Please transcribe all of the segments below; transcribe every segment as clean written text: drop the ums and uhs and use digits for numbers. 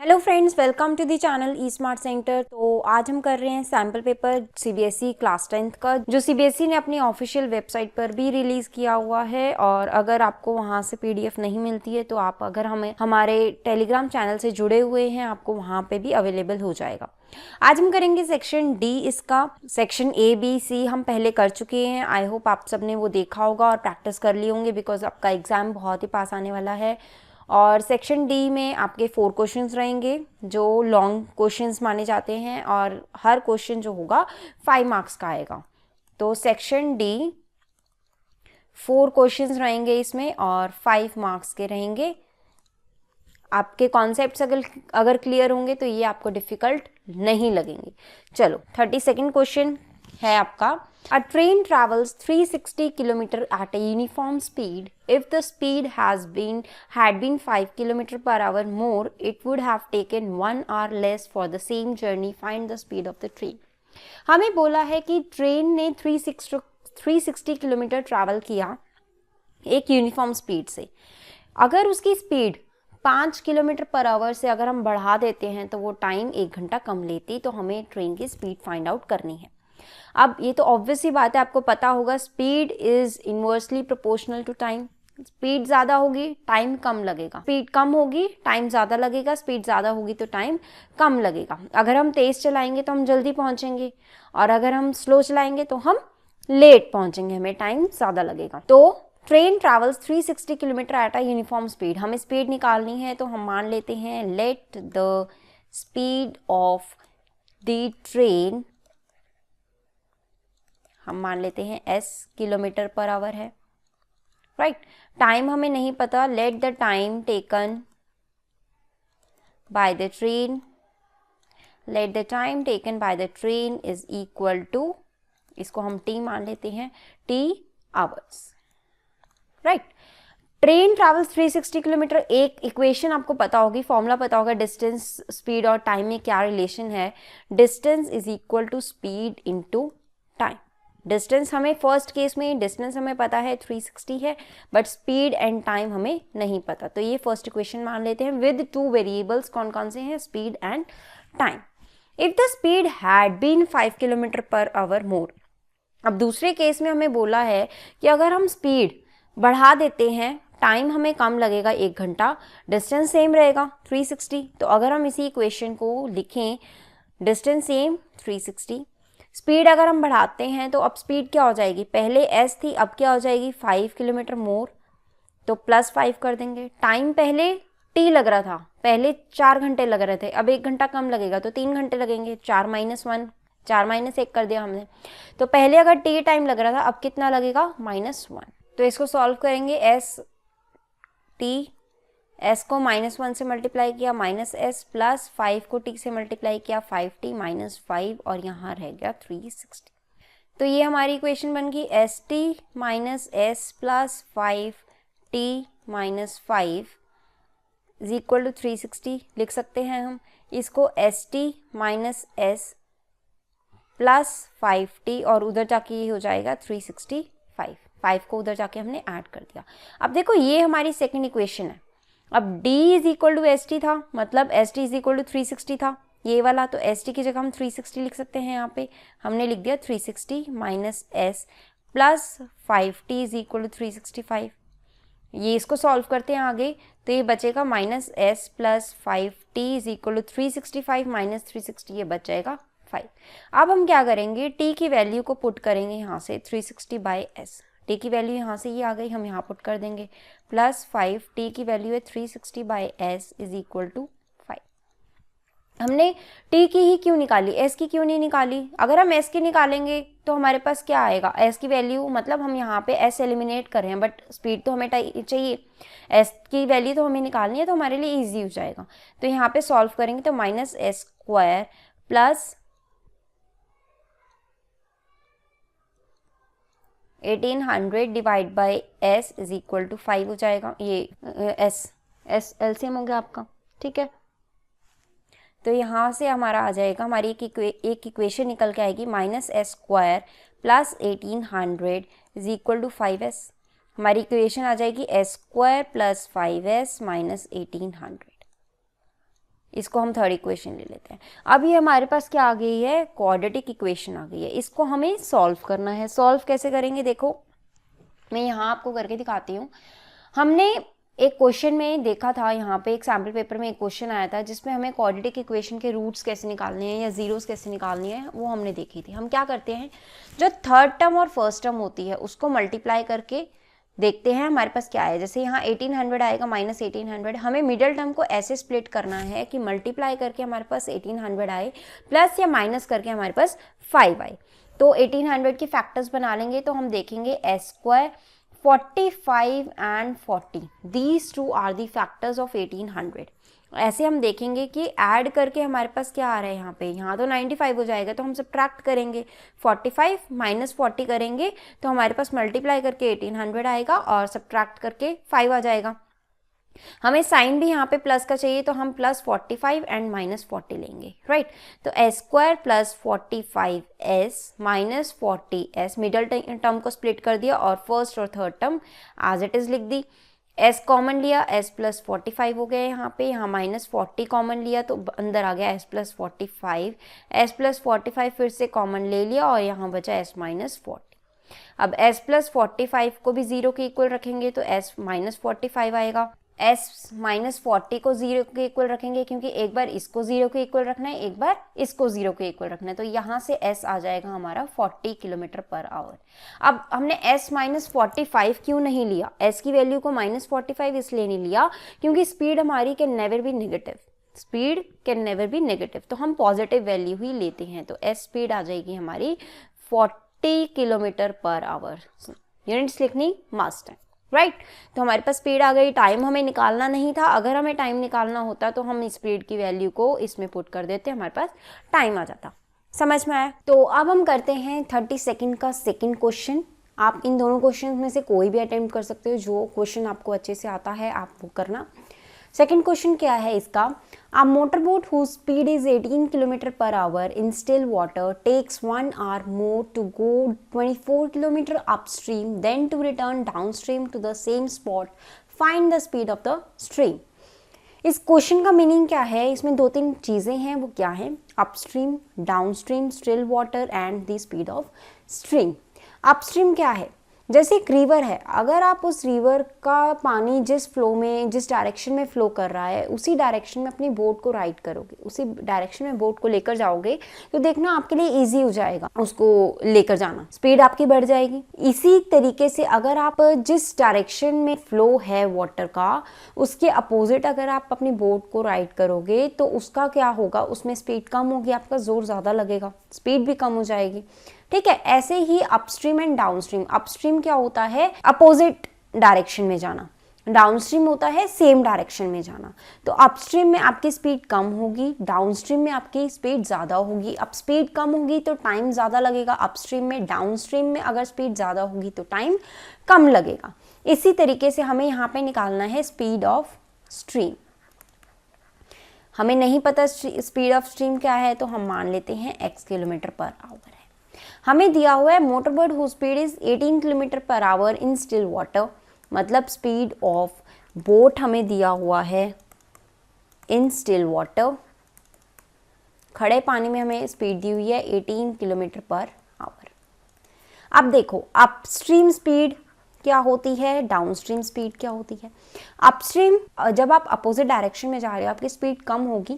Hello friends, welcome to the channel E smart centre. तो आज हम कर रहे हैं sample paper CBSE class 10th का, जो सीबीएसई ने अपनी ऑफिशियल वेबसाइट पर भी रिलीज़ किया हुआ है। और अगर आपको वहां से पीडीएफ नहीं मिलती है तो आप अगर हमें हमारे टेलीग्राम चैनल से जुड़े हुए हैं, आपको वहां पे भी अवेलेबल हो जाएगा। आज हम करेंगे सेक्शन डी। इसका सेक्शन ए बी सी हम पहले कर चुके हैं। आई होप आप सबने वो देखा होगा और प्रैक्टिस कर लिए होंगे, बिकॉज आपका एग्जाम बहुत ही पास आने वाला है। और सेक्शन डी में आपके 4 क्वेश्चंस रहेंगे जो लॉन्ग क्वेश्चंस माने जाते हैं, और हर क्वेश्चन जो होगा 5 मार्क्स का आएगा। तो सेक्शन डी 4 क्वेश्चंस रहेंगे इसमें और 5 मार्क्स के रहेंगे। आपके कॉन्सेप्ट्स अगर क्लियर होंगे तो ये आपको डिफिकल्ट नहीं लगेंगे। चलो, 32nd क्वेश्चन है आपका। A train travels 360 km at a uniform speed. If the speed had been 5 km per hour more, it would have taken 1 hour less for the same journey. Find the speed of the train. हमें बोला है कि train ने 360 kilometre travel किया एक uniform speed से। अगर उसकी स्पीड 5 किलोमीटर पर आवर से अगर हम बढ़ा देते हैं तो वो टाइम 1 घंटा कम लेती। तो हमें ट्रेन की स्पीड फाइंड आउट करनी है। अब ये तो ऑब्वियस सी बात है, आपको पता होगा speed is inversely proportional to time. Speed ज़्यादा होगी टाइम कम लगेगा, स्पीड कम होगी टाइम ज़्यादा लगेगा, स्पीड ज़्यादा होगी तो टाइम कम लगेगा। अगर हम तेज़ चलाएंगे तो हम जल्दी पहुंचेंगे, और अगर हम स्लो चलाएंगे तो हम लेट पहुंचेंगे, हमें टाइम ज़्यादा लगेगा। तो train travels 360 kilometre at a uniform speed. हमें स्पीड निकालनी है तो हम मान लेते हैं let the speed of the train, हम मान लेते हैं s किलोमीटर पर आवर है, राइट। टाइम हमें नहीं पता, let the time taken by the train, let the time taken by the train is equal to, इसको हम t मान लेते हैं, t hours, right. Train travels 360 kilometre. एक इक्वेशन आपको पता होगी, फॉर्मूला पता होगा, डिस्टेंस स्पीड और टाइम में क्या रिलेशन है। Distance is equal to speed into time. Distance हमें फर्स्ट केस में डिस्टेंस हमें पता है 360 है, बट स्पीड एंड टाइम हमें नहीं पता। तो ये फर्स्ट इक्वेशन मान लेते हैं विद 2 वेरिएबल्स। कौन कौन से हैं? Speed and time. If the speed had been 5 kilometre per hour more. अब दूसरे केस में हमें बोला है कि अगर हम स्पीड बढ़ा देते हैं, टाइम हमें कम लगेगा 1 घंटा, डिस्टेंस सेम रहेगा 360। तो अगर हम इसी इक्वेशन को लिखें, डिस्टेंस सेम 360, स्पीड अगर हम बढ़ाते हैं तो अब स्पीड क्या हो जाएगी, पहले s थी अब क्या हो जाएगी 5 किलोमीटर मोर, तो +5 कर देंगे। टाइम पहले t लग रहा था, पहले 4 घंटे लग रहे थे, अब 1 घंटा कम लगेगा तो 3 घंटे लगेंगे। 4 - 1, 4 - 1 कर दिया हमने। तो पहले अगर t टाइम लग रहा था, अब कितना लगेगा -1। तो इसको सॉल्व करेंगे, s को -1 से मल्टीप्लाई किया -s, प्लस 5 को t से मल्टीप्लाई किया 5t - 5, और यहाँ रह गया 360। तो ये हमारी इक्वेशन बन गई st - s plus 5t - 5 is equal to 360। लिख सकते हैं हम इसको st - s प्लस 5t, और उधर जाके ये हो जाएगा 365। 5 को उधर जाके हमने ऐड कर दिया। अब देखो ये हमारी सेकेंड इक्वेशन है। अब d is equal to S T था, मतलब S T is equal to 360 था ये वाला, तो एस टी की जगह हम 360 लिख सकते हैं। यहाँ पे हमने लिख दिया 360 minus S plus 5t is equal to 365। ये इसको सॉल्व करते हैं आगे, तो ये बचेगा -s plus 5t is equal to 365 minus 360, ये बच जाएगा 5। अब हम क्या करेंगे, t की वैल्यू को पुट करेंगे यहाँ से 360 बाई s। t की वैल्यू यहाँ से ये आ गई, हम यहाँ पुट कर देंगे, प्लस 5 t की वैल्यू है 360 by s is equal to 5। हमने t की ही क्यों निकाली, s की क्यों नहीं निकाली? अगर हम s की निकालेंगे तो हमारे पास क्या आएगा, s की वैल्यू, मतलब हम यहाँ पे s एलिमिनेट कर रहे हैं, बट स्पीड तो हमें चाहिए, s की वैल्यू तो हमें निकालनी है, तो हमारे लिए ईजी हो जाएगा। तो यहाँ पे सॉल्व करेंगे तो -s² plus 1800 divide by s is equal to 5 हो जाएगा। ये s एलसीएम हो गया आपका, ठीक है। तो यहाँ से हमारा आ जाएगा, हमारी एक इक्वेशन निकल के आएगी -s² plus 1800 is equal to 5s। हमारी इक्वेशन आ जाएगी s² प्लस 5s माइनस 1800। इसको हम थर्ड इक्वेशन ले लेते हैं। अब ये हमारे पास क्या आ गई है, क्वाड्रेटिक इक्वेशन आ गई है। इसको हमें सॉल्व करना है। सॉल्व कैसे करेंगे, देखो मैं यहाँ आपको करके दिखाती हूँ। हमने एक क्वेश्चन में देखा था, यहाँ पे एक सैम्पल पेपर में एक क्वेश्चन आया था जिसमें हमें क्वाड्रेटिक इक्वेशन के रूट्स कैसे निकालने हैं या जीरोस कैसे निकालनी है वो हमने देखी थी। हम क्या करते हैं, जो थर्ड टर्म और फर्स्ट टर्म होती है उसको मल्टीप्लाई करके देखते हैं हमारे पास क्या है। जैसे यहाँ 1800 आएगा माइनस 1800, हमें मिडल टर्म को ऐसे स्प्लिट करना है कि मल्टीप्लाई करके हमारे पास 1800 आए प्लस या माइनस करके हमारे पास 5 आए। तो 1800 के फैक्टर्स बना लेंगे तो हम देखेंगे s square 45 and 40, these two are the factors of 1800। ऐसे हम देखेंगे कि ऐड करके हमारे पास क्या आ रहा है, यहाँ तो 95 हो जाएगा तो हम सब्ट्रैक्ट करेंगे, 45 माइनस 40 करेंगे तो हमारे पास मल्टीप्लाई करके 1800 आएगा और सब्ट्रैक्ट करके 5 आ जाएगा। हमें साइन भी यहाँ पे प्लस का चाहिए तो हम प्लस 45 एंड माइनस 40 लेंगे, राइट। तो s square plus 45s minus 40s, middle term को स्प्लिट कर दिया और फर्स्ट और third term as it is लिख दी। s कॉमन लिया, s प्लस 45 हो गया यहाँ पे, यहाँ माइनस 40 कॉमन लिया तो अंदर आ गया s प्लस 45, s प्लस 45 फिर से कॉमन ले लिया और यहाँ बचा s माइनस 40। अब s प्लस 45 को भी 0 के इक्वल रखेंगे तो s माइनस 45 आएगा। s माइनस 40 को 0 के इक्वल रखेंगे क्योंकि एक बार इसको 0 के इक्वल रखना है, एक बार इसको 0 के इक्वल रखना है, तो यहाँ से s आ जाएगा हमारा 40 किलोमीटर पर आवर। अब हमने s माइनस 45 क्यों नहीं लिया, s की वैल्यू को माइनस 45 इसलिए नहीं लिया क्योंकि स्पीड हमारी can never be negative, speed can never be negative, तो हम पॉजिटिव वैल्यू ही लेते हैं। तो s स्पीड आ जाएगी हमारी 40 किलोमीटर पर आवर। यूनिट्स लिखनी मस्ट है, राइट। तो हमारे पास स्पीड आ गई। टाइम हमें निकालना नहीं था, अगर हमें टाइम निकालना होता तो हम स्पीड की वैल्यू को इसमें पुट कर देते, हमारे पास टाइम आ जाता। समझ में आया। तो अब हम करते हैं 30 सेकंड का सेकंड क्वेश्चन। आप इन दोनों क्वेश्चन में से कोई भी अटेम्प्ट कर सकते हो, जो क्वेश्चन आपको अच्छे से आता है आप वो करना। सेकेंड क्वेश्चन क्या है इसका, a motorboat whose speed is 18 km per hour in still water takes 1 hour more to go 24 km upstream then to return downstream to the same spot. Find the speed of the stream. इस question का meaning क्या है, इसमें दो तीन चीज़ें हैं, वो क्या है, upstream, downstream, still water and the speed of stream. Upstream क्या है, जैसे एक रिवर है, अगर आप उस रिवर का पानी जिस फ्लो में, जिस डायरेक्शन में फ्लो कर रहा है उसी डायरेक्शन में अपनी बोट को राइड करोगे, उसी डायरेक्शन में बोट को लेकर जाओगे तो देखना आपके लिए इजी हो जाएगा उसको लेकर जाना, स्पीड आपकी बढ़ जाएगी। इसी तरीके से अगर आप जिस डायरेक्शन में फ्लो है वाटर का उसके अपोजिट अगर आप अपनी बोट को राइड करोगे तो उसका क्या होगा, उसमें स्पीड कम होगी, आपका जोर ज़्यादा लगेगा, स्पीड भी कम हो जाएगी। ठीक है, ऐसे ही अपस्ट्रीम एंड डाउनस्ट्रीम। अपस्ट्रीम क्या होता है, अपोजिट डायरेक्शन में जाना, डाउनस्ट्रीम होता है सेम डायरेक्शन में जाना। तो अपस्ट्रीम में आपकी स्पीड कम होगी, डाउनस्ट्रीम में आपकी स्पीड ज़्यादा होगी। अब स्पीड कम होगी तो टाइम ज़्यादा लगेगा अपस्ट्रीम में, डाउनस्ट्रीम में अगर स्पीड ज़्यादा होगी तो टाइम कम लगेगा। इसी तरीके से हमें यहाँ पे निकालना है स्पीड ऑफ स्ट्रीम। हमें नहीं पता स्पीड ऑफ स्ट्रीम क्या है तो हम मान लेते हैं x किलोमीटर पर आवर है। हमें दिया हुआ है motorboat whose speed is 18 kilometre per hour in still water, मतलब स्पीड ऑफ बोट हमें दिया हुआ है इन स्टिल वाटर, खड़े पानी में हमें स्पीड दी हुई है 18 किलोमीटर पर आवर। अब देखो अपस्ट्रीम स्पीड क्या होती है, डाउनस्ट्रीम स्पीड क्या होती है। अपस्ट्रीम जब आप अपोजिट डायरेक्शन में जा रहे हो आपकी स्पीड कम होगी,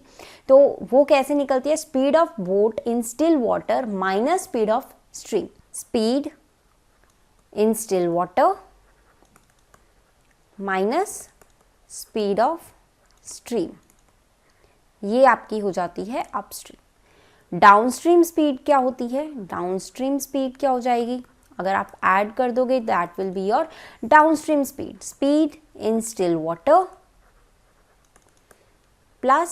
तो वो कैसे निकलती है, speed of boat in still water minus speed of stream. Speed in still water minus speed of stream, ये आपकी हो जाती है अपस्ट्रीम। डाउनस्ट्रीम स्पीड क्या होती है, डाउनस्ट्रीम स्पीड क्या हो जाएगी, अगर आप ऐड कर दोगे that will be your downstream speed. Speed in still water plus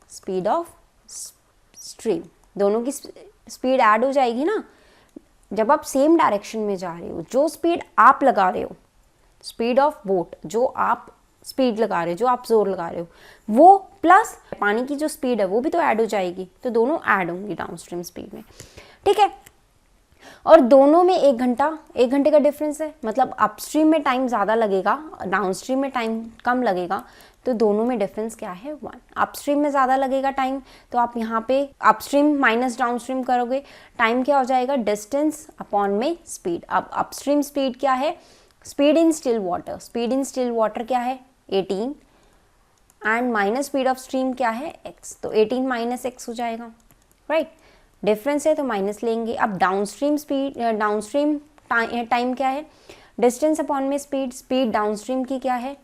speed of stream, दोनों की स्पीड ऐड हो जाएगी ना। जब आप सेम डायरेक्शन में जा रहे हो, जो स्पीड आप लगा रहे हो, स्पीड ऑफ बोट जो आप स्पीड लगा रहे हो, जो आप जोर लगा रहे हो, वो प्लस पानी की जो स्पीड है वो भी तो ऐड हो जाएगी, तो दोनों ऐड होंगी डाउनस्ट्रीम स्पीड में। ठीक है, और दोनों में 1 घंटे का डिफरेंस है, मतलब अपस्ट्रीम में टाइम ज़्यादा लगेगा, डाउनस्ट्रीम में टाइम कम लगेगा, तो दोनों में डिफरेंस क्या है 1। अपस्ट्रीम में ज़्यादा लगेगा टाइम, तो आप यहाँ पे अपस्ट्रीम माइनस डाउनस्ट्रीम करोगे, टाइम क्या हो जाएगा डिस्टेंस अपॉन में स्पीड। अब अपस्ट्रीम स्पीड क्या है, speed in still water, speed in still water क्या है 18 and minus speed of stream क्या है x, तो 18 माइनस x हो जाएगा, राइट। डिफरेंस है तो माइनस लेंगे। अब डाउनस्ट्रीम स्पीड, डाउनस्ट्रीम टाइम क्या है, डिस्टेंस अपॉन में स्पीड, स्पीड डाउनस्ट्रीम की क्या है,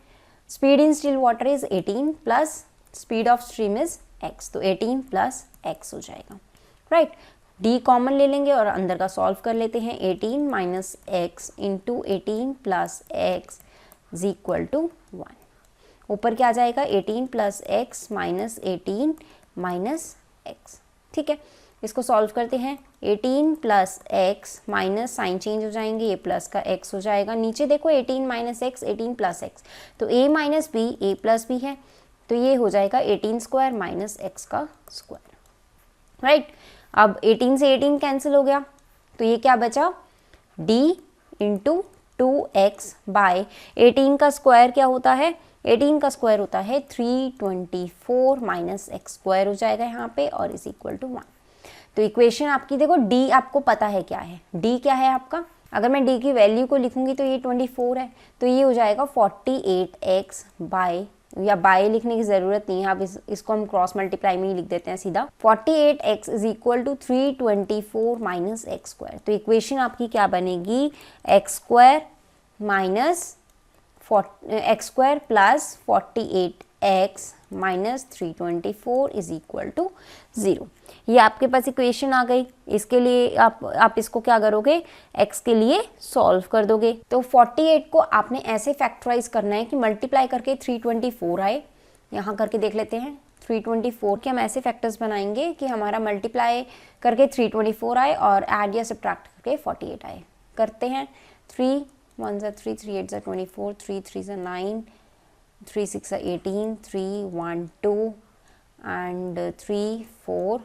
speed in still water is 18 plus speed of stream is x, तो 18 प्लस x हो जाएगा, राइट। d कॉमन ले लेंगे और अंदर का सॉल्व कर लेते हैं। 18 minus X into 18 plus X is equal to 1। ऊपर क्या आ जाएगा 18 plus X minus 18 minus X, ठीक है। इसको सॉल्व करते हैं। 18 plus X minus sign change हो जाएंगे, ये प्लस का x हो जाएगा। नीचे देखो 18 माइनस एक्स 18 प्लस एक्स, तो a minus B A plus B है, तो ये हो जाएगा 18 स्क्वायर माइनस एक्स का स्क्वायर, राइट। अब 18 से 18 कैंसिल हो गया, तो ये क्या बचा d इंटू 2x बाय 18 का स्क्वायर क्या होता है, 18 का स्क्वायर होता है 324 माइनस एक्स स्क्वायर हो जाएगा यहाँ पे, और इज इक्वल टू 1। तो इक्वेशन आपकी देखो d आपको पता है क्या है, d क्या है आपका, अगर मैं d की वैल्यू को लिखूंगी तो ये 24 है, तो ये हो जाएगा 48x बाय, या बाय लिखने की ज़रूरत नहीं है, आप इसको हम क्रॉस मल्टीप्लाई में ही लिख देते हैं सीधा। 48x is equal to 324 minus X square. तो इक्वेशन आपकी क्या बनेगी, X square minus X square plus 48x minus 324 is equal to 0। ये आपके पास इक्वेशन आ गई। इसके लिए आप इसको क्या करोगे, x के लिए सॉल्व कर दोगे। तो 48 को आपने ऐसे फैक्टराइज करना है कि मल्टीप्लाई करके 324 आए। यहाँ करके देख लेते हैं 324 के हम ऐसे फैक्टर्स बनाएंगे कि हमारा मल्टीप्लाई करके 324 आए और ऐड या सब्ट्रैक्ट करके 48 आए। करते हैं 3 1 ज़ा 3 3 8 ज़ा 24 3 3 ज़ा 9 3 6 ज़ा 18 3 1 2 एंड 3 4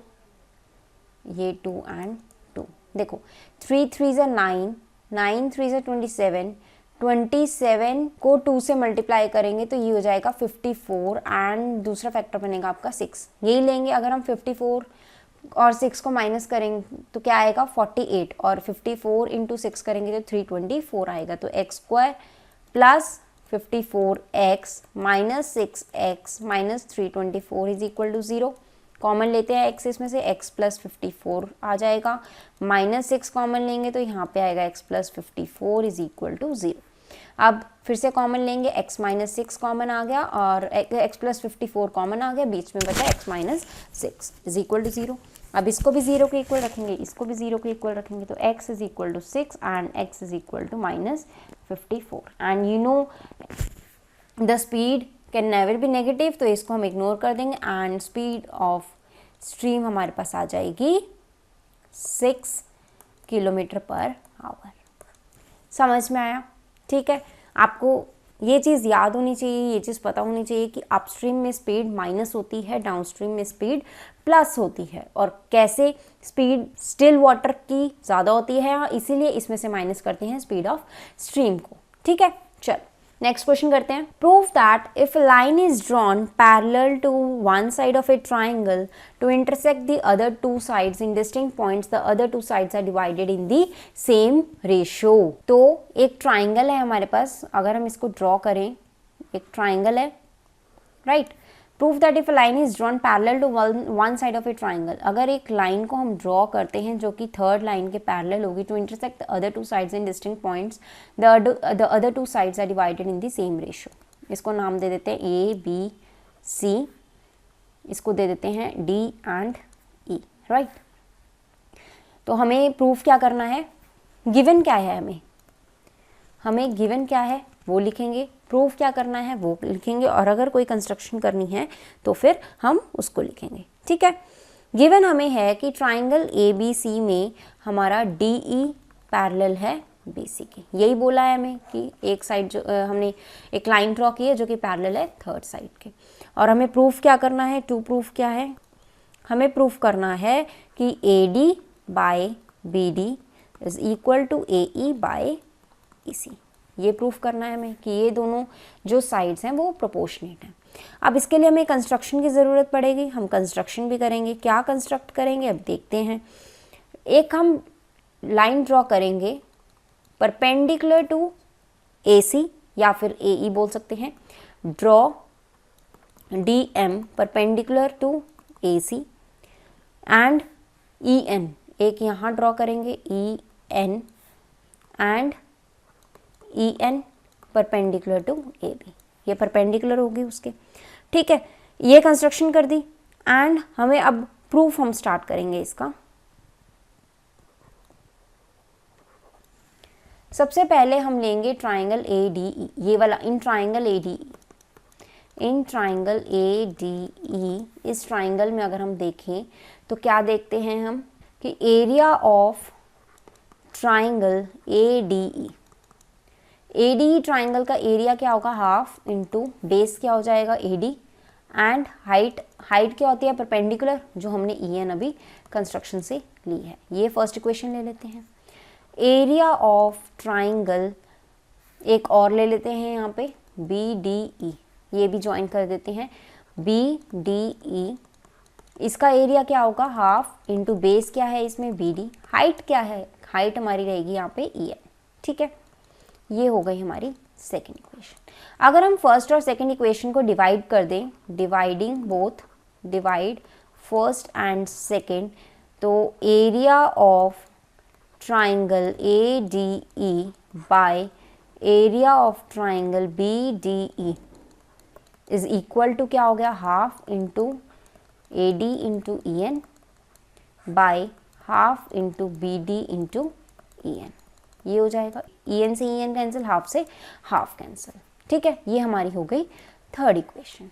ये 2 एंड 2। देखो 3 3 ज़ा 9 9 3 ज़ा 27 27 को 2 से मल्टीप्लाई करेंगे तो ये हो जाएगा 54 एंड दूसरा फैक्टर बनेगा आपका 6। यही लेंगे। अगर हम 54 और 6 को माइनस करेंगे तो क्या आएगा 48, और 54 इंटू 6 करेंगे तो 324 आएगा। तो X square plus 54x minus 6x minus 324 is equal to 0। Common लेते हैं x इसमें से, x प्लस 54 आ जाएगा, माइनस 6 कॉमन लेंगे तो यहाँ पे आएगा x plus 54 is equal to 0। अब फिर से कॉमन लेंगे, x माइनस 6 कॉमन आ गया और x प्लस 54 कॉमन आ गया, बीच में बचा x minus 6 is equal to 0। अब इसको भी 0 के इक्वल रखेंगे, इसको भी 0 के इक्वल रखेंगे, तो x is equal to 6 and x is equal to minus 54। And you know the speed can never be negative, तो इसको हम इग्नोर कर देंगे एंड स्पीड ऑफ स्ट्रीम हमारे पास आ जाएगी 6 किलोमीटर पर आवर। समझ में आया? ठीक है, आपको ये चीज़ याद होनी चाहिए, ये चीज़ पता होनी चाहिए कि अपस्ट्रीम में स्पीड माइनस होती है, डाउनस्ट्रीम में स्पीड प्लस होती है, और कैसे स्पीड स्टिल वाटर की ज़्यादा होती है, इसीलिए इसमें से माइनस करते हैं स्पीड ऑफ स्ट्रीम को। ठीक है, चलो नेक्स्ट क्वेश्चन करते हैं। Prove that if a line is drawn parallel to one side of a triangle to intersect the other two sides in distinct points, the other two sides are divided in the same ratio. तो एक triangle है हमारे पास, अगर हम इसको draw करें, एक triangle है, right. Prove that if a line is drawn parallel to one side of a triangle, अगर एक लाइन को हम ड्रॉ करते हैं जो कि थर्ड लाइन के पैरेलल होगी, to intersect the other two sides in distinct points, the other two sides are divided in the same ratio. इसको नाम दे देते हैं ए बी सी, इसको दे देते हैं डी एंड ई, राइट। तो हमें प्रूफ क्या करना है, गिवन क्या है, हमें गिवन क्या है वो लिखेंगे, प्रूफ क्या करना है वो लिखेंगे, और अगर कोई कंस्ट्रक्शन करनी है तो फिर हम उसको लिखेंगे। ठीक है, गिवन हमें है कि ट्राइंगल ए बी सी में हमारा डी ई पैरेलल है बी सी के, यही बोला है हमें कि एक साइड जो हमने एक लाइन ड्रॉ की है जो कि पैरेलल है थर्ड साइड के, और हमें प्रूफ क्या करना है, टू प्रूफ क्या है, हमें प्रूफ करना है कि A D by B D is equal to A E by E C. ये प्रूफ करना है हमें कि ये दोनों जो साइड्स हैं वो प्रोपोर्शनेट हैं। अब इसके लिए हमें कंस्ट्रक्शन की ज़रूरत पड़ेगी, हम कंस्ट्रक्शन भी करेंगे। क्या कंस्ट्रक्ट करेंगे अब देखते हैं। एक हम लाइन ड्रॉ करेंगे परपेंडिकुलर टू AC या फिर AE बोल सकते हैं। Draw DM perpendicular to AC and EN, एक यहाँ ड्रॉ करेंगे EN and EN perpendicular to AB, ये परपेंडिकुलर होगी उसके। ठीक है, ये कंस्ट्रक्शन कर दी एंड हमें अब प्रूफ हम स्टार्ट करेंगे इसका। सबसे पहले हम लेंगे ट्राइंगल ADE, ये वाला। इन ट्राइंगल ADE, इस ट्राइंगल में अगर हम देखें तो क्या देखते हैं हम कि area of triangle ADE triangle का एरिया क्या होगा, हाफ इंटू बेस क्या हो जाएगा AD, एंड हाइट क्या होती है परपेंडिकुलर, जो हमने EN अभी कंस्ट्रक्शन से ली है। ये फर्स्ट इक्वेशन ले लेते हैं। एरिया ऑफ ट्राइंगल एक और ले लेते हैं यहाँ पे BDE, ये भी ज्वाइन कर देते हैं BDE। इसका एरिया क्या होगा, हाफ इंटू बेस क्या है इसमें BD, हाइट क्या है, हाइट हमारी रहेगी यहाँ पे EN। ठीक है, ये हो गई हमारी सेकेंड इक्वेशन। अगर हम फर्स्ट और सेकेंड इक्वेशन को डिवाइड कर दें, डिवाइड फर्स्ट एंड सेकेंड, तो area of triangle ADE by area of triangle BDE is equal to क्या हो गया, half into AD into EN by half into BD into EN। ये हो जाएगा, EN से EN कैंसिल, हाफ से half cancel. ठीक है, ये हमारी हो गई थर्ड इक्वेशन।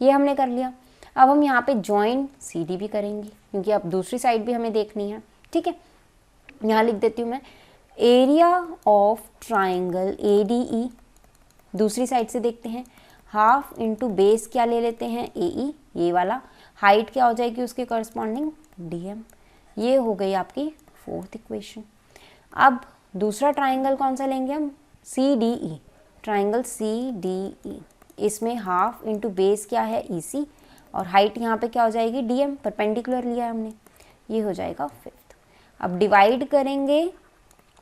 ये हमने कर लिया। अब हम यहाँ पे जॉइन CD भी करेंगे, क्योंकि अब दूसरी साइड भी हमें देखनी है। ठीक है, यहाँ लिख देती हूँ मैं, एरिया ऑफ ट्राइंगल ADE, दूसरी साइड से देखते हैं, हाफ इंटू बेस क्या ले लेते हैं AE, ये वाला, हाइट क्या हो जाएगी उसके करस्पॉन्डिंग DM। ये हो गई आपकी फोर्थ इक्वेशन। अब दूसरा ट्राइंगल कौन सा लेंगे हम, CDE, ट्राइंगल CDE, इसमें हाफ इंटू बेस क्या है EC, और हाइट यहाँ पे क्या हो जाएगी DM, परपेंडिकुलर लिया है हमने, ये हो जाएगा फिफ्थ। अब डिवाइड करेंगे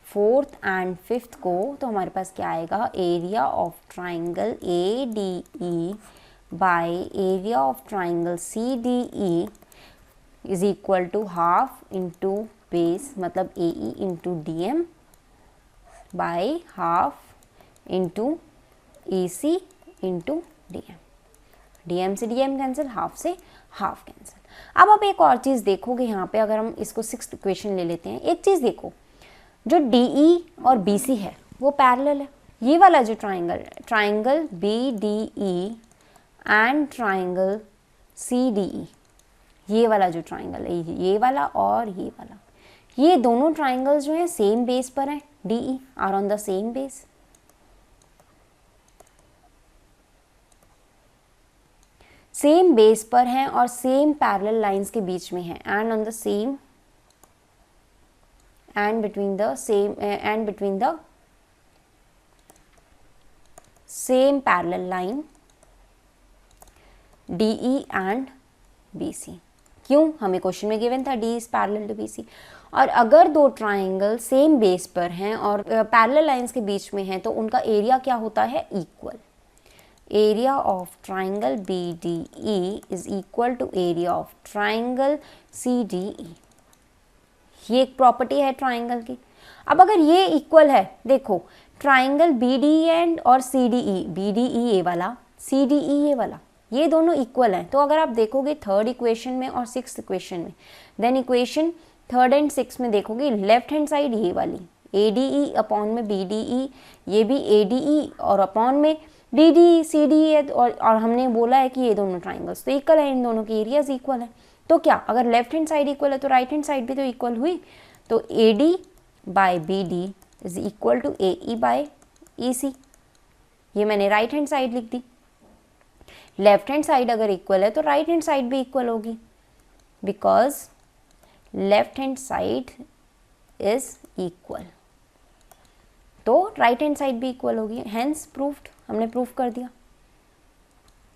फोर्थ एंड फिफ्थ को, तो हमारे पास क्या आएगा, area of triangle ADE by area of triangle CDE is equal to half into base मतलब AE into DM by half into EC into DM। DM से DM कैंसिल, हाफ से half cancel. अब आप एक और चीज़ देखोगे यहाँ पे, अगर हम इसको सिक्स्थ इक्वेशन ले लेते हैं, एक चीज़ देखो, जो DE और BC है वो पैरेलल है। ये वाला जो triangle BDE and triangle CDE, ये वाला जो ट्राइंगल है, ये वाला और ये वाला, ये दोनों ट्राइंगल्स जो हैं सेम बेस पर हैं, DE are on the same base. Same base पर हैं और सेम पैरेलल लाइंस के बीच में हैं, and on the same and between the same parallel line DE and BC। क्यों, हमें क्वेश्चन में गिवन था D is parallel to BC। और अगर दो ट्राइंगल सेम बेस पर हैं और पैरेलल लाइंस के बीच में हैं, तो उनका एरिया क्या होता है, equal. Area of triangle BDE is equal to area of triangle CDE। ये एक प्रॉपर्टी है ट्राइंगल की। अब अगर ये इक्वल है, देखो ट्राइंगल BDE एंड और CDE, BDE ये वाला, CDE ये वाला, ये दोनों इक्वल हैं। तो अगर आप देखोगे थर्ड इक्वेशन में और सिक्स्थ इक्वेशन में, then equation third and six में देखोगे, लेफ्ट हैंड साइड ये वाली ADE अपॉन में BDE, ये भी ADE और अपॉन में BDE CDE है, और हमने बोला है कि ये दोनों ट्राइंगल्स तो इक्वल है, इन दोनों के एरियाज इक्वल है। तो क्या, अगर लेफ्ट हैंड साइड इक्वल है तो राइट हैंड साइड भी तो इक्वल हुई। तो AD by BD is equal to AE by EC। ये मैंने राइट हैंड साइड लिख दी। लेफ्ट हैंड साइड अगर इक्वल है तो राइट हैंड साइड भी इक्वल होगी, because left hand side is equal, तो राइट हैंड साइड भी इक्वल होगी। हेंस प्रूफ्ड, हमने प्रूफ कर दिया।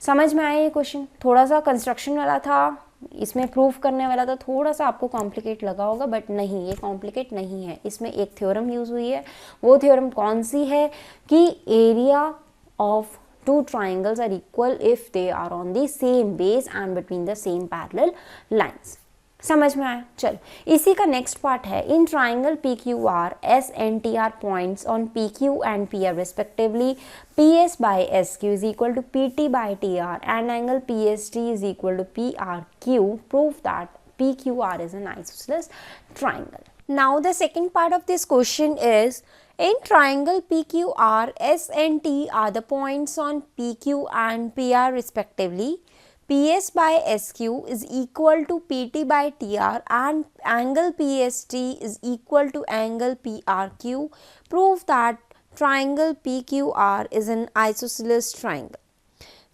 समझ में आया ये क्वेश्चन? थोड़ा सा कंस्ट्रक्शन वाला था, इसमें प्रूफ करने वाला था, थोड़ा सा आपको कॉम्प्लिकेट लगा होगा, बट नहीं, ये कॉम्प्लिकेट नहीं है। इसमें एक थ्योरम यूज़ हुई है। वो थ्योरम कौन सी है कि area of two triangles are equal if they are on the same base and between the same parallel lines. समझ में आया? चलो, इसी का नेक्स्ट पार्ट है, in triangle P Q R S and T are points on P Q and P R respectively, P S by S Q is equal to P T by T R and angle P S T is equal to P R Q, prove that P Q R is an isosceles triangle. Now the second part of this question is, in triangle PQR, S and T are the points on PQ and PR respectively. PS by SQ is equal to PT by TR and angle PST is equal to angle PRQ. Prove that triangle PQR is an isosceles triangle.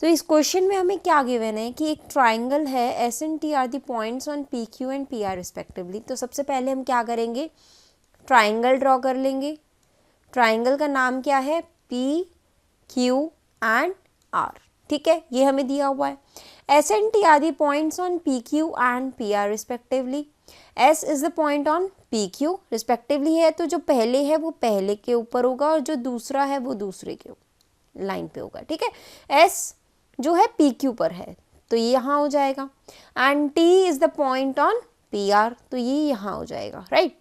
तो इस question में हमें क्या given है कि एक triangle है, S and T are the points on P Q and P R respectively. तो सबसे पहले हम क्या करेंगे, ट्राइंगल ड्रॉ कर लेंगे। ट्राइंगल का नाम क्या है, पी क्यू एंड आर, ठीक है, ये हमें दिया हुआ है। S and T are the points on P Q and P R respectively. S is the point on P Q respectively है, तो जो पहले है वो पहले के ऊपर होगा और जो दूसरा है वो दूसरे के लाइन पे होगा, ठीक है। एस जो है पी क्यू पर है तो ये यहाँ हो जाएगा, and T is the point on P R, तो ये यहाँ हो जाएगा, राइट।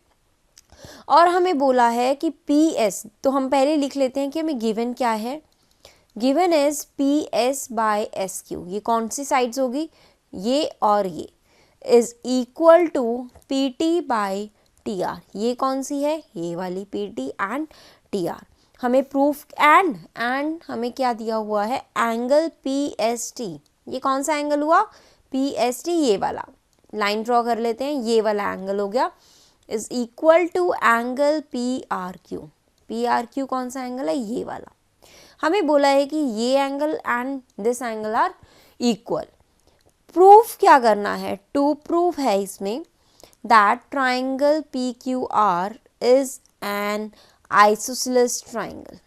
और हमें बोला है कि पी एस, तो हम पहले लिख लेते हैं कि हमें गिवन क्या है। Given is P S by S Q, ये कौन सी साइड्स होगी, ये और ये, is equal to P T by T R, ये कौन सी है, ये वाली P T and T R. हमें प्रूफ एंड हमें क्या दिया हुआ है, एंगल पी एस टी, ये कौन सा एंगल हुआ, पी एस टी, ये वाला लाइन ड्रॉ कर लेते हैं, ये वाला एंगल हो गया, is equal to angle P R Q. P R Q कौन सा एंगल है, ये वाला। हमें बोला है कि ये angle and this angle are equal. Proof क्या करना है, टू प्रूफ है इसमें that triangle P Q R is an isosceles triangle.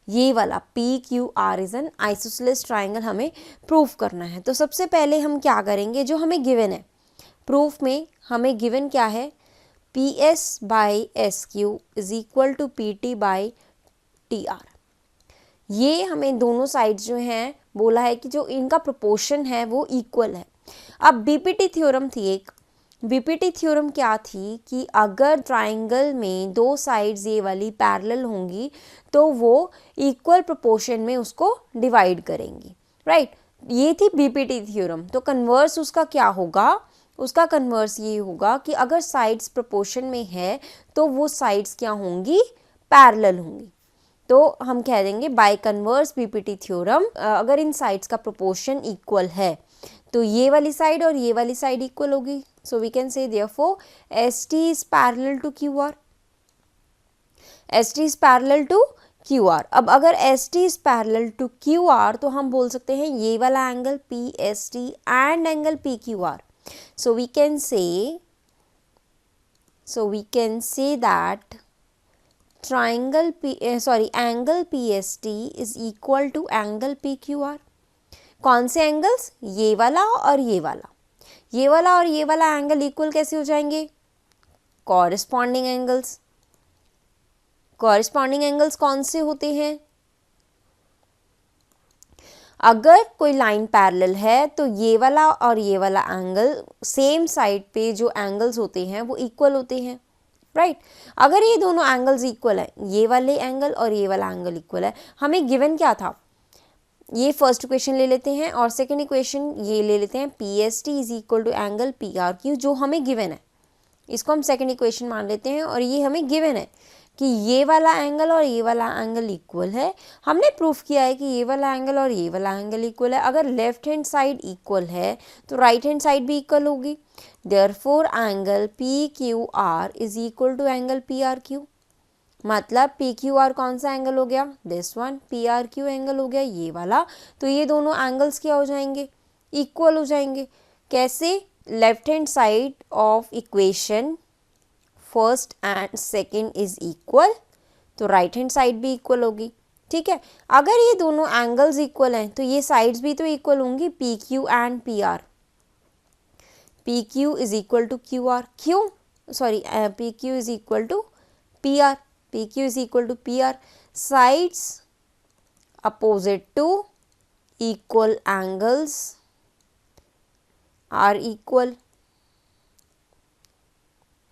ये वाला P Q R is an isosceles triangle हमें प्रूफ करना है। तो सबसे पहले हम क्या करेंगे, जो हमें गिवन है प्रूफ में, हमें गिवन क्या है, P S by S Q is equal to P T by T R. ये हमें दोनों साइड्स जो हैं बोला है कि जो इनका प्रोपोर्शन है वो इक्वल है। अब बीपीटी थ्योरम थी एक, बीपीटी थ्योरम क्या थी कि अगर ट्राइंगल में दो साइड्स ये वाली पैरेलल होंगी तो वो इक्वल प्रोपोर्शन में उसको डिवाइड करेंगी, राइट। ये थी बीपीटी थ्योरम। तो कन्वर्स उसका क्या होगा, उसका कन्वर्स ये होगा कि अगर साइड्स प्रोपोर्शन में है तो वो साइड्स क्या होंगी, पैरेलल होंगी। तो हम कह देंगे बाय कन्वर्स बीपीटी थ्योरम, अगर इन साइड्स का प्रोपोर्शन इक्वल है तो ये वाली साइड और ये वाली साइड इक्वल होगी। So we can say therefore ST is parallel to QR। ST is parallel to QR। अब अगर ST is parallel to QR तो हम बोल सकते हैं ये वाला angle PST and angle PQR। So we can say that triangle angle PST is equal to angle PQR। कौन से एंगल्स, ये वाला और ये वाला, ये वाला और ये वाला एंगल इक्वल कैसे हो जाएंगे, कॉरेस्पॉन्डिंग एंगल्स। कॉरेस्पॉन्डिंग एंगल्स कौन से होते हैं, अगर कोई लाइन पैरेलल है तो ये वाला और ये वाला एंगल सेम साइड पे जो एंगल्स होते हैं वो इक्वल होते हैं, राइट। अगर ये दोनों एंगल्स इक्वल है, ये वाले एंगल और ये वाला एंगल इक्वल है, हमें गिवन क्या था, ये फर्स्ट इक्वेशन ले लेते हैं और सेकंड इक्वेशन ये ले लेते हैं, P S T is equal to angle P R Q, जो हमें गिवन है इसको हम सेकंड इक्वेशन मान लेते हैं। और ये हमें गिवन है कि ये वाला एंगल और ये वाला एंगल इक्वल है। हमने प्रूफ किया है कि ये वाला एंगल और ये वाला एंगल इक्वल है। अगर लेफ्ट हैंड साइड इक्वल है तो राइट हैंड साइड भी इक्वल होगी। Therefore angle P Q R is equal to angle P R Q. मतलब पी क्यू आर कौन सा एंगल हो गया, this one, P R Q angle हो गया ये वाला। तो ये दोनों एंगल्स क्या हो जाएंगे, इक्वल हो जाएंगे। कैसे, left hand side of equation first and second is equal, तो राइट हैंड साइड भी इक्वल होगी। ठीक है। अगर ये दोनों एंगल्स इक्वल हैं तो ये साइड्स भी तो इक्वल होंगी, P Q and P R. P Q is equal to Q R, क्यों sorry P Q is equal to P R, P Q is equal to P R. Sides opposite to equal angles are equal.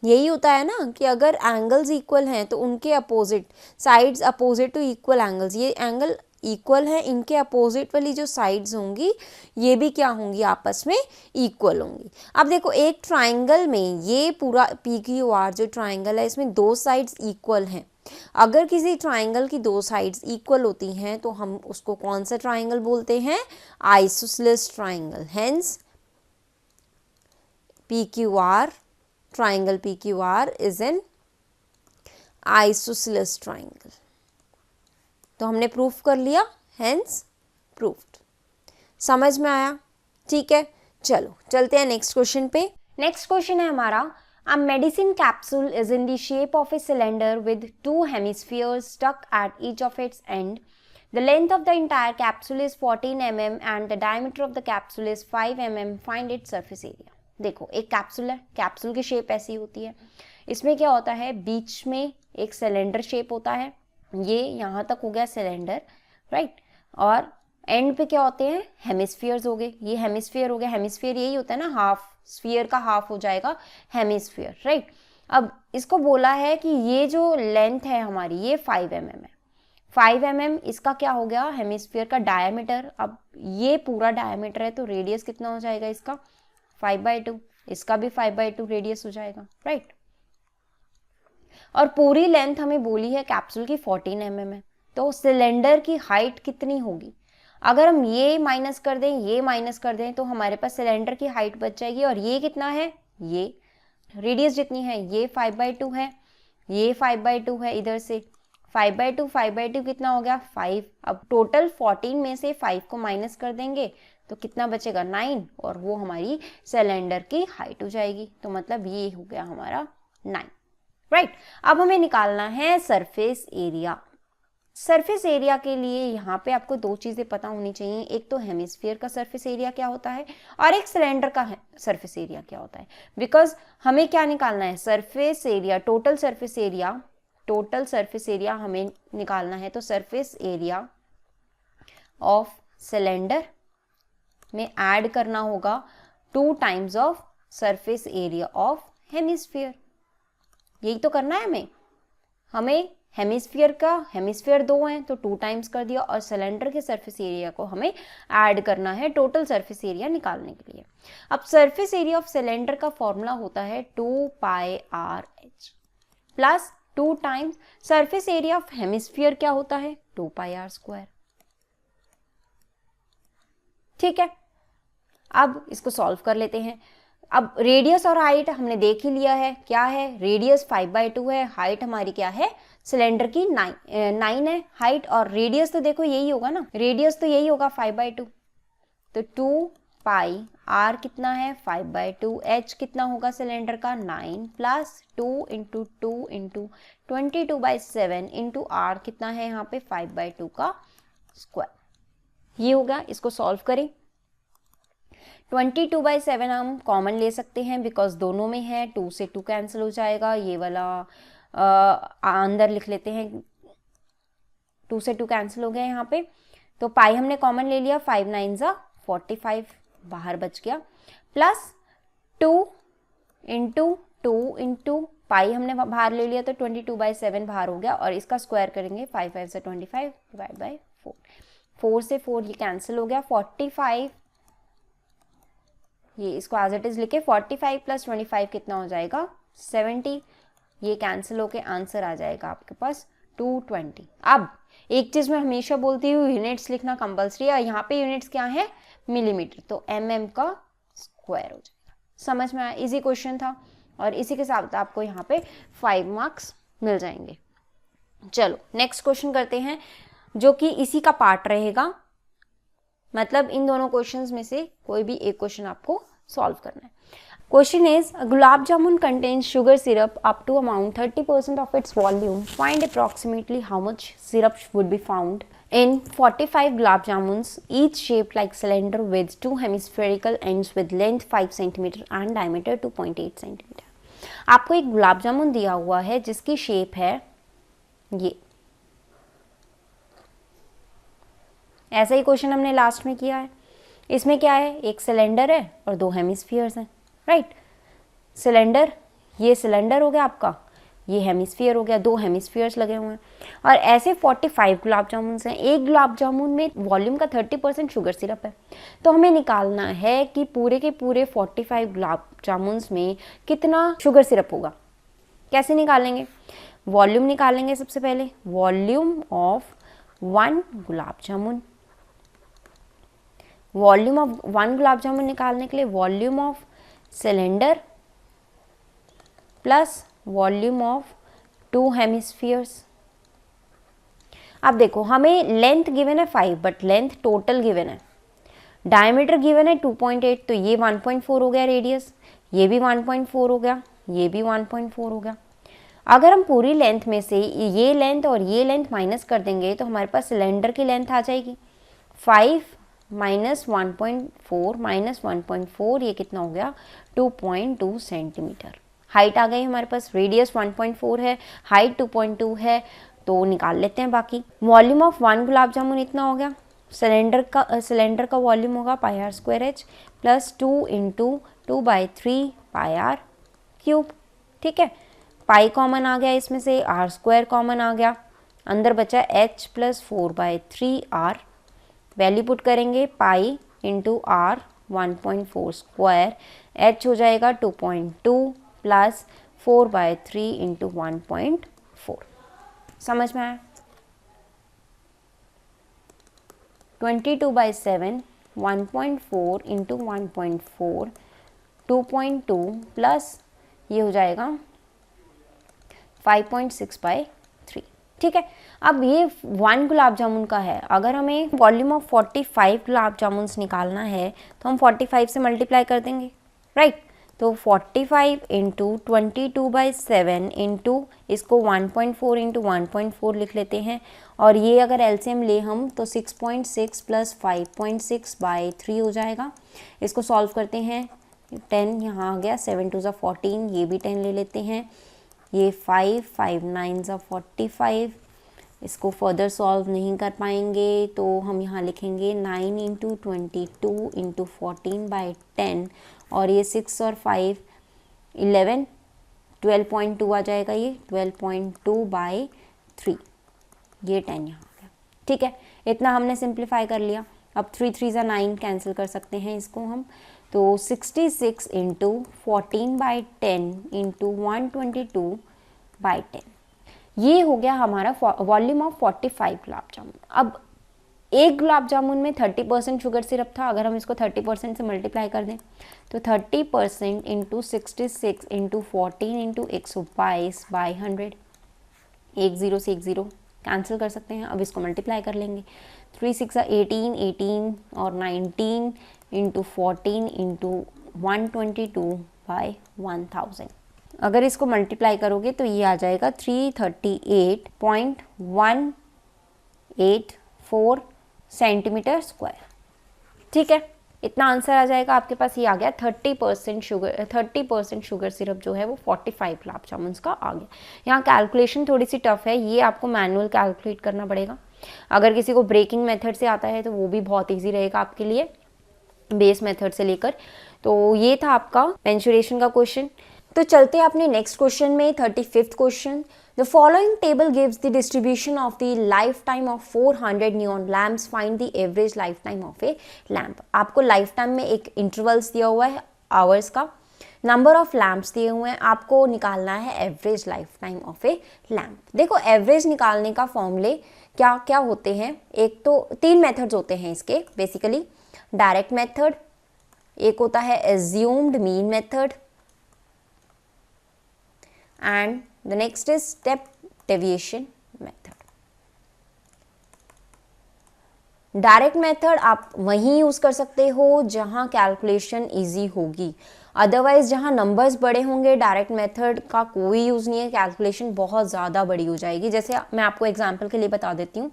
यही होता है ना कि अगर angles equal हैं तो उनके opposite, sides opposite to equal angles, ये एंगल इक्वल है, इनके अपोजिट वाली जो साइड्स होंगी ये भी क्या होंगी, आपस में इक्वल होंगी। अब देखो एक ट्राइंगल में ये पूरा पी क्यू आर जो ट्राइंगल है इसमें दो साइड्स इक्वल हैं। अगर किसी ट्राइंगल की दो साइड्स इक्वल होती हैं तो हम उसको कौन सा ट्राइंगल बोलते हैं, isosceles triangle. Hence PQR, triangle PQR is an isosceles triangle। तो हमने प्रूफ कर लिया, hence proved। समझ में आया? ठीक है, चलो चलते हैं नेक्स्ट क्वेश्चन पे। नेक्स्ट क्वेश्चन है हमारा, A medicine capsule is in the shape of a cylinder with two hemispheres stuck at each of its end. The length of the entire capsule is 14 mm and the diameter of the capsule is 5 mm. Find its surface area। देखो एक capsule है, capsule की shape ऐसी होती है, इसमें क्या होता है, बीच में एक सिलेंडर शेप होता है, ये यहाँ तक हो गया सिलेंडर, राइट, और एंड पे क्या होते हैं, हेमिस्फीयर्स हो गए, ये हेमिस्फीयर हो गया, हेमिस्फीयर यही होता है ना, हाफ स्फीयर का हाफ हो जाएगा हेमिस्फीयर, राइट। अब इसको बोला है कि ये जो लेंथ है हमारी ये 5 mm है, 5 mm इसका क्या हो गया, हेमिस्फीयर का डायमीटर। अब ये पूरा डायमीटर है तो रेडियस कितना हो जाएगा इसका, 5/2, इसका भी 5/2 रेडियस हो जाएगा, राइट। और पूरी लेंथ हमें बोली है कैप्सूल की 14 mm है, तो सिलेंडर की हाइट कितनी होगी, अगर हम ये माइनस कर दें, ये माइनस कर दें तो हमारे पास सिलेंडर की हाइट बच जाएगी। और ये कितना है, ये रेडियस जितनी है ये 5/2 है, ये 5/2 है, इधर से 5/2 कितना हो गया 5। अब टोटल 14 में से 5 को माइनस कर देंगे तो कितना बचेगा 9, और वो हमारी सिलेंडर की हाइट हो जाएगी। तो मतलब ये हो गया हमारा 9, राइट। अब हमें निकालना है सरफेस एरिया। सरफेस एरिया के लिए यहाँ पे आपको दो चीजें पता होनी चाहिए, एक तो हेमिस्फीयर का सरफेस एरिया क्या होता है और एक सिलेंडर का सरफेस एरिया क्या होता है। बिकॉज हमें क्या निकालना है, surface area, total surface area हमें निकालना है। तो सरफेस एरिया ऑफ सिलेंडर में ऐड करना होगा 2 times of surface area of hemisphere. यही तो करना है हमें हेमिस्फीयर 2 हैं तो 2 टाइम्स कर दिया, और सिलेंडर के सरफेस एरिया को हमें ऐड करना है टोटल सरफेस एरिया निकालने के लिए। अब सरफेस एरिया ऑफ सिलेंडर का फॉर्मूला होता है 2πRh plus 2 times surface area of hemisphere क्या होता है 2πr²। ठीक है, अब इसको सॉल्व कर लेते हैं। अब रेडियस और हाइट हमने देख ही लिया है, क्या है, रेडियस 5/2 है, हाइट हमारी क्या है, सिलेंडर की 9 है हाइट, और रेडियस तो देखो यही होगा ना, रेडियस तो यही होगा 5/2। तो 2πr कितना है 5/2, h कितना होगा सिलेंडर का 9 प्लस 2 × 2 × 22/7 × r कितना है यहाँ पे 5/2 का स्क्वायर। ये होगा, इसको सॉल्व करें। 22/7 हम कॉमन ले सकते हैं बिकॉज दोनों में है, 2 से 2 कैंसिल हो जाएगा, ये वाला अंदर लिख लेते हैं, 2 से 2 कैंसिल हो गया यहाँ पे। तो पाई हमने कॉमन ले लिया, 5 9 ज़ा 45 बाहर बच गया, प्लस 2 × 2 × पाई हमने बाहर ले लिया तो 22/7 बाहर हो गया, और इसका स्क्वायर करेंगे 5 5 से 25 डिवाइड बाई 4, 4 से 4 ये कैंसिल हो गया, 45 ये इसको एज इट इज लिखे, 45 + 25 कितना हो जाएगा 70, ये कैंसिल होके आंसर आ जाएगा आपके पास 220। अब एक चीज मैं हमेशा बोलती हूँ, यूनिट्स लिखना कंपल्सरी है, यहाँ पे यूनिट्स क्या है मिलीमीटर, तो mm का स्क्वायर हो जाएगा। समझ में आया, इजी क्वेश्चन था, और इसी के साथ आपको यहाँ पे 5 मार्क्स मिल जाएंगे। चलो नेक्स्ट क्वेश्चन करते हैं, जो कि इसी का पार्ट रहेगा, मतलब इन दोनों क्वेश्चंस में से कोई भी एक क्वेश्चन आपको सॉल्व करना है। Question is, a gulab jamun contains sugar syrup up to amount 30% of its volume. Find approximately how much syrup would be found in 45 gulab jamuns, each shaped like cylinder with two hemispherical ends with length 5 cm and diameter 2.8 cm. आपको एक गुलाब जामुन दिया हुआ है जिसकी shape है ये, ऐसा ही question हमने लास्ट में किया है। इसमें क्या है, एक सिलेंडर है और दो हेमिस्फीयर्स हैं, राइट। सिलेंडर, ये सिलेंडर हो गया आपका, ये हेमिस्फीयर हो गया, दो हेमिस्फीयर्स लगे हुए हैं। और ऐसे 45 गुलाब जामुन हैं। एक गुलाब जामुन में वॉल्यूम का 30% शुगर सिरप है। तो हमें निकालना है कि पूरे के पूरे 45 गुलाब जामुन में कितना शुगर सिरप होगा। कैसे निकालेंगे, वॉल्यूम निकालेंगे सबसे पहले। Volume of 1 gulab jamun, volume of 1 gulab jamun निकालने के लिए volume of cylinder plus volume of 2 hemispheres. अब देखो, हमें लेंथ गिवन है 5 बट लेंथ टोटल गिवन है, डायमीटर गिवन है 2.8, तो ये 1.4 हो गया रेडियस, ये भी 1.4 हो गया, ये भी 1.4 हो गया। अगर हम पूरी लेंथ में से ये लेंथ और ये लेंथ माइनस कर देंगे तो हमारे पास सिलेंडर की लेंथ आ जाएगी 5 माइनस 1.4 माइनस 1.4, ये कितना हो गया 2.2 सेंटीमीटर। हाइट आ गई हमारे पास, रेडियस 1.4 है, हाइट 2.2 है, तो निकाल लेते हैं बाकी। वॉल्यूम ऑफ 1 गुलाब जामुन इतना हो गया, सिलेंडर का वॉल्यूम होगा pi R square H plus 2 into 2/3 pi R cube. ठीक है, पाई कॉमन आ गया इसमें से, आर स्क्वायर कॉमन आ गया, अंदर बचा H plus 4/3 R. Value put करेंगे, pi into R 1.4 square, H हो जाएगा 2.2 प्लस 4/3 इंटू 1.4। समझ में आया? 22/7 1.4 इंटू 1.4 2.2 प्लस ये हो जाएगा 5.6/3। ठीक है, अब ये 1 गुलाब जामुन का है। अगर हमें वॉल्यूम ऑफ 45 गुलाब जामुन निकालना है तो हम 45 से मल्टीप्लाई कर देंगे, राइट। तो 45 इंटू 22/7 इंटू इसको 1.4 इंटू 1.4 लिख लेते हैं, और ये अगर एलसीएम ले हम तो 6.6 प्लस 5.6/3 हो जाएगा। इसको सॉल्व करते हैं, 10 यहाँ आ गया, 7 2 14, ये भी 10 ले लेते हैं, ये 5 9 45। इसको फर्दर सॉल्व नहीं कर पाएंगे तो हम यहाँ लिखेंगे 9 इंटू 22 इंटू 14/10, और ये 6 और 5 11, 12.2 आ जाएगा, ये 12.2/3, ये 10 यहाँ आ गया। ठीक है, इतना हमने सिंप्लीफाई कर लिया। अब 3 3 9 कैंसिल कर सकते हैं इसको हम, तो 66 इंटू 14/10 इंटू 122/10, ये हो गया हमारा वॉल्यूम ऑफ 45 गुलाब जामुन। अब एक गुलाब जामुन में 30% शुगर सिरप था, अगर हम इसको 30% से मल्टीप्लाई कर दें तो 30% इंटू 66 इंटू 14 इंटू 122/100, एक ज़ीरो से एक ज़ीरो कैंसिल कर सकते हैं। अब इसको मल्टीप्लाई कर लेंगे, 3 6 18 18 और 19 इंटू 14 इंटू 122/1000। अगर इसको मल्टीप्लाई करोगे तो ये आ जाएगा 338.184 सेंटीमीटर स्क्वायर। ठीक है, इतना आंसर आ जाएगा आपके पास। ये आ गया 30% शुगर सिरप जो है वो 45 गुलाब जामुन का आ गया। यहाँ कैलकुलेशन थोड़ी सी टफ है, ये आपको मैनुअल कैलकुलेट करना पड़ेगा। अगर किसी को ब्रेकिंग मेथड से आता है तो वो भी बहुत ईजी रहेगा आपके लिए, बेस मेथड से लेकर। तो ये था आपका मेंसुरेशन का क्वेश्चन। तो चलते हैं अपने नेक्स्ट क्वेश्चन में, 35th question. The following table gives the distribution of the life time of 400 neon lamps, find the average life time of A lamp. आपको लाइफ टाइम में एक इंटरवल्स दिया हुआ है आवर्स का, नंबर ऑफ लैम्प्स दिए हुए हैं, आपको निकालना है average life time of A lamp. देखो, एवरेज निकालने का फॉर्मूले क्या क्या होते हैं, एक तो 3 मेथड्स होते हैं इसके बेसिकली, डायरेक्ट मेथड, एक होता है assumed mean method, and the next is step deviation method. Direct method आप वहीं यूज़ कर सकते हो जहां कैलकुलेशन इजी होगी, अदरवाइज जहां नंबर्स बड़े होंगे डायरेक्ट मेथड का कोई यूज़ नहीं है, कैलकुलेशन बहुत ज़्यादा बड़ी हो जाएगी। जैसे मैं आपको एग्जांपल के लिए बता देती हूँ,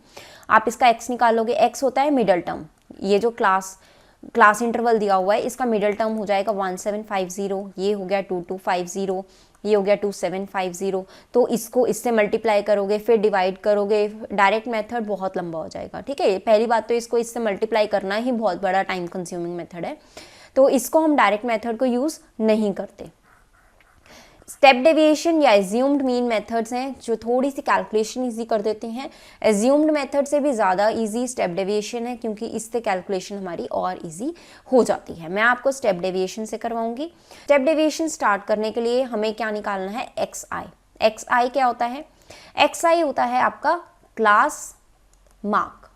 आप इसका x निकालोगे, x होता है मिडल टर्म, ये जो क्लास इंटरवल दिया हुआ है इसका मिडल टर्म हो जाएगा 1750, ये हो गया 2250, ये हो गया 2750। तो इसको इससे मल्टीप्लाई करोगे फिर डिवाइड करोगे, डायरेक्ट मेथड बहुत लंबा हो जाएगा। ठीक है, पहली बात तो इसको इससे मल्टीप्लाई करना ही बहुत बड़ा टाइम कंज्यूमिंग मेथड है, तो इसको हम डायरेक्ट मेथड को यूज़ नहीं करते। स्टेप डेविएशन या एज्यूम्ड मीन मेथड्स हैं जो थोड़ी सी कैलकुलेशन इजी कर देते हैं। एज्यूम्ड मेथड से भी ज़्यादा इजी स्टेप डेविएशन है क्योंकि इससे कैलकुलेशन हमारी और इजी हो जाती है। मैं आपको स्टेप डेविएशन से करवाऊंगी। स्टेप डेविएशन स्टार्ट करने के लिए हमें क्या निकालना है, एक्स आई। एक्स आई क्या होता है, एक्स आई होता है आपका क्लास मार्क।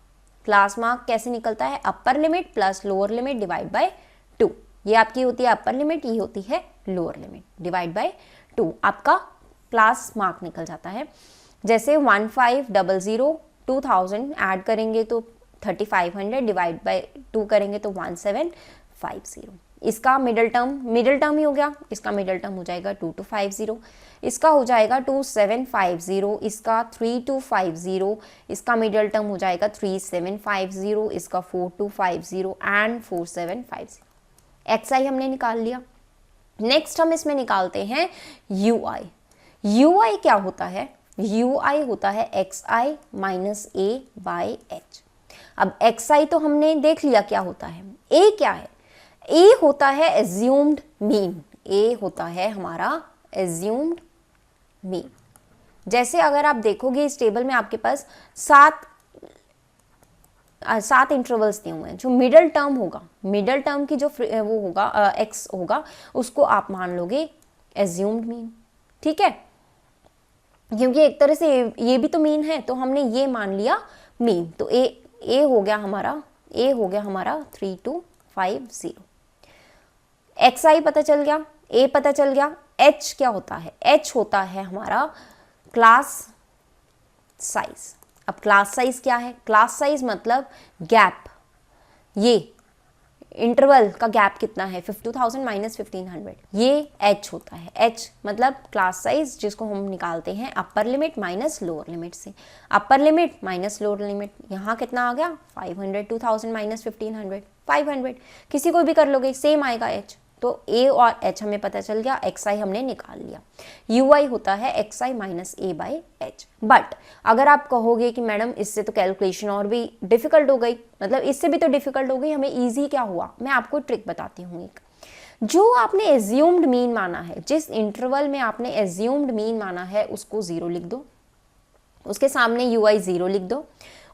क्लास मार्क कैसे निकलता है, upper limit plus lower limit divide by 2। ये आपकी होती है अपर लिमिट, ये होती है लोअर लिमिट डिवाइड बाय 2, आपका क्लास मार्क निकल जाता है। जैसे 1500 2000 ऐड करेंगे तो 3500 डिवाइड बाय 2 करेंगे तो 1750। इसका मिडल टर्म ही हो गया, इसका मिडल टर्म हो जाएगा 2250, इसका हो जाएगा 2750, इसका 3250, इसका मिडल टर्म हो जाएगा 3750, इसका 4250 एंड 4750। एक्स आई हमने निकाल लिया। नेक्स्ट हम इसमें निकालते हैं यू आई। यू आई क्या होता है, यू आई होता है X I minus A by H. अब एक्स आई तो हमने देख लिया क्या होता है, ए क्या है, ए होता है एज्यूम्ड मीन, ए होता है हमारा एज्यूम्ड मीन। जैसे अगर आप देखोगे इस टेबल में आपके पास 7 इंटरवल्स दिए हुए हैं, जो मिडल टर्म होगा, मिडल टर्म की जो वो होगा एक्स होगा, उसको आप मान लोगे एज्यूम्ड मीन। ठीक है, क्योंकि एक तरह से ये भी तो मीन है, तो हमने ये मान लिया मीन। तो ए हो गया हमारा, ए हो गया हमारा 3250। एक्स आई पता चल गया, ए पता चल गया। एच क्या होता है, एच होता है हमारा क्लास साइज। अब क्लास साइज क्या है, क्लास साइज मतलब गैप, ये इंटरवल का गैप कितना है 52000 माइनस 1500, ये एच होता है। एच मतलब क्लास साइज जिसको हम निकालते हैं upper limit minus lower limit से। Upper limit minus lower limit, यहाँ कितना आ गया 500, 2000 माइनस 1500 500, किसी को भी कर लोगे सेम आएगा एच। तो ए और एच हमें पता चल गया, एक्स आई हमने निकाल लिया। यू आई होता है X I minus A by H. But अगर आप कहोगे कि मैडम इससे तो कैलकुलेशन और भी डिफिकल्ट हो गई, मतलब इससे भी तो डिफिकल्ट हो गई, हमें इजी क्या हुआ, मैं आपको ट्रिक बताती हूँ एक। जो आपने एज्यूम्ड मीन माना है, जिस इंटरवल में आपने एज्यूम्ड मीन माना है उसको 0 लिख दो, उसके सामने यू आई 0 लिख दो,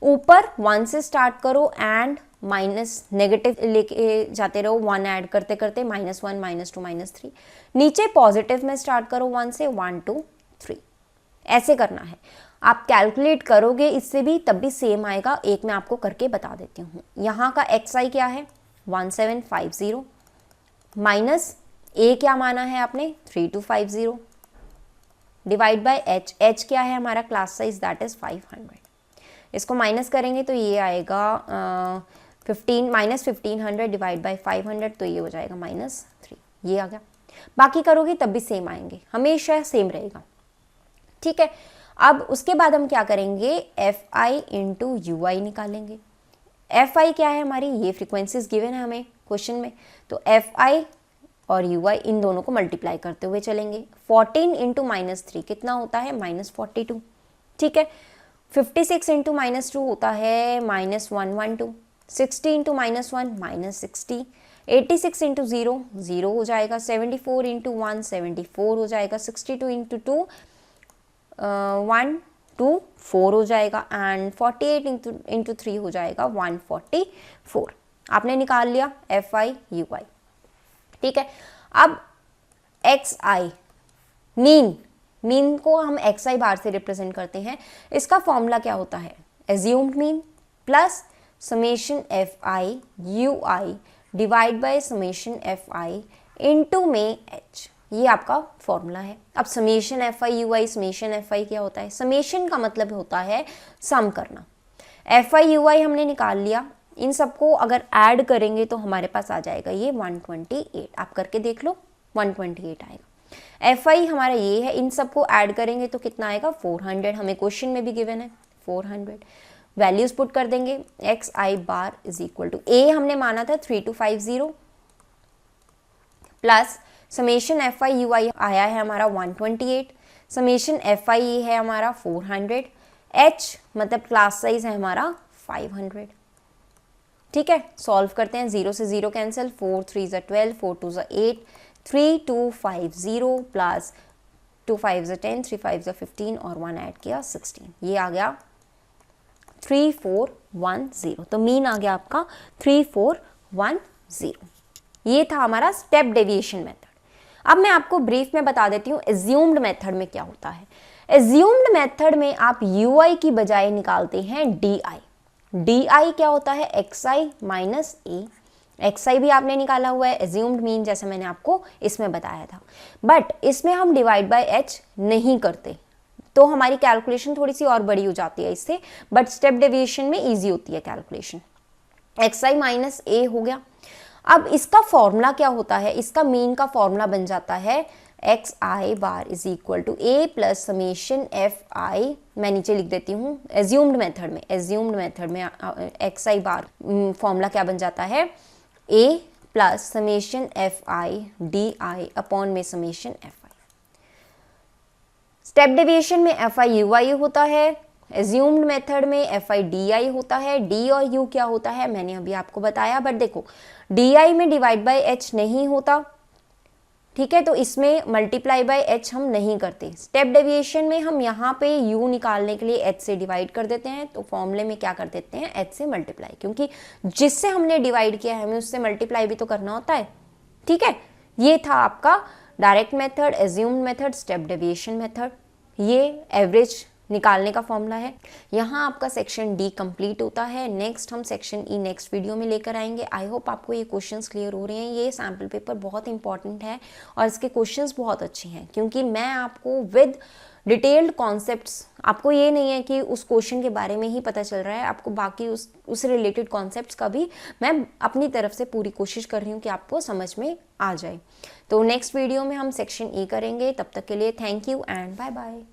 ऊपर 1 से स्टार्ट करो एंड माइनस नेगेटिव लेके जाते रहो, 1 ऐड करते करते -1 -2 -3, नीचे पॉजिटिव में स्टार्ट करो 1 से 1 2 3, ऐसे करना है। आप कैलकुलेट करोगे इससे भी तब भी सेम आएगा। एक मैं आपको करके बता देती हूँ। यहाँ का एक्स आई क्या है 1750 माइनस ए क्या माना है आपने 3250 डिवाइड बाय एच। एच क्या है हमारा क्लास साइज, दैट इज 500। इसको माइनस करेंगे तो ये आएगा 1500 डिवाइड बाय 500, तो ये हो जाएगा -3, ये आ गया। बाकी करोगे तब भी सेम आएंगे, हमेशा सेम रहेगा। ठीक है, अब उसके बाद हम क्या करेंगे, एफ आई इंटू यू आई निकालेंगे। एफ आई क्या है हमारी, ये फ्रीक्वेंसीज गिवन है हमें क्वेश्चन में, तो एफ आई और यू आई इन दोनों को मल्टीप्लाई करते हुए चलेंगे। 14 इंटू -3 कितना होता है -42। ठीक है, 56 इंटू -2 होता है -112, 60 इंटू -1 -60, 86 इंटू 0 0 हो जाएगा, 74 इंटू 1 74 हो जाएगा, 62 इंटू 2 124 हो जाएगा एंड 48 इंटू 3 हो जाएगा 144। आपने निकाल लिया एफ आई यू आई। ठीक है, अब एक्स आई मीन को हम एक्स आई बार से रिप्रेजेंट करते हैं। इसका फॉर्मूला क्या होता है, assumed mean plus summation F I U I divide by summation F I into में एच, ये आपका फॉर्मूला है। अब summation F I U I, summation F आई क्या होता है, समेशन का मतलब होता है सम करना। एफ आई यू आई हमने निकाल लिया, इन सबको अगर ऐड करेंगे तो हमारे पास आ जाएगा ये 128। आप करके देख लो, 128 आएगा। एफ आई हमारा ये है, इन सबको ऐड करेंगे तो कितना आएगा 400, हमें क्वेश्चन में भी गिवन है 400। वैल्यूज पुट कर देंगे, X I bar is equal to A हमने माना था 3250 plus summation F I U I आया है हमारा 128, समेशन एफ आई है हमारा 400, एच मतलब क्लास साइज है हमारा 500। ठीक है, सॉल्व करते हैं, 0 से 0 कैंसिल, 4 3 ज़ा 12, 4 2 ज़ा 8, 3250 प्लस 2 5 ज़ा 10, 3 5 ज़ा 15 और 1 ऐड किया 16, ये आ गया 3410। तो मीन आ गया आपका 3410। ये था हमारा स्टेप डेविएशन मेथड। अब मैं आपको ब्रीफ में बता देती हूँ एज्यूम्ड मेथड में क्या होता है। एज्यूम्ड मेथड में आप ui की बजाय निकालते हैं di। di क्या होता है, xi माइनस ए। xi भी आपने निकाला हुआ है, एज्यूम्ड मीन जैसे मैंने आपको इसमें बताया था, बट इसमें हम डिवाइड बाय h नहीं करते, तो हमारी कैलकुलेशन थोड़ी सी और बड़ी हो जाती है इससे, बट स्टेप डेविएशन में इजी होती है कैलकुलेशन। xi माइनस ए हो गया। अब इसका फॉर्मूला क्या होता है, इसका मीन का फॉर्मूला बन जाता है X I bar is equal to A plus summation F I, मैं नीचे लिख देती हूँ एज्यूम्ड मेथड में एक्स आई बार फॉर्मूला क्या बन जाता है, A plus summation F I D I upon में summation F I. Step deviation में एफ आई यू आई होता है, एज्यूम्ड मेथड में एफ आई डी आई होता है। डी और यू क्या होता है मैंने अभी आपको बताया, बट देखो डी आई में डिवाइड बाय एच नहीं होता, ठीक है, तो इसमें मल्टीप्लाई बाय एच हम नहीं करते। स्टेप डेविएशन में हम यहाँ पे u निकालने के लिए h से डिवाइड कर देते हैं, तो फॉर्मूले में क्या कर देते हैं h से मल्टीप्लाई, क्योंकि जिससे हमने डिवाइड किया है हमें उससे मल्टीप्लाई भी तो करना होता है। ठीक है, ये था आपका direct method, assumed method, step deviation method. ये एवरेज निकालने का फॉर्मूला है। यहाँ आपका सेक्शन डी कंप्लीट होता है। नेक्स्ट हम सेक्शन ई नेक्स्ट वीडियो में लेकर आएंगे। आई होप आपको ये क्वेश्चंस क्लियर हो रहे हैं। ये सैम्पल पेपर बहुत इंपॉर्टेंट है और इसके क्वेश्चंस बहुत अच्छे हैं, क्योंकि मैं आपको विद डिटेल्ड कॉन्सेप्ट्स, आपको ये नहीं है कि उस क्वेश्चन के बारे में ही पता चल रहा है, आपको बाकी उस रिलेटेड कॉन्सेप्ट्स का भी मैं अपनी तरफ से पूरी कोशिश कर रही हूँ कि आपको समझ में आ जाए। तो नेक्स्ट वीडियो में हम सेक्शन ई करेंगे। तब तक के लिए thank you and bye bye.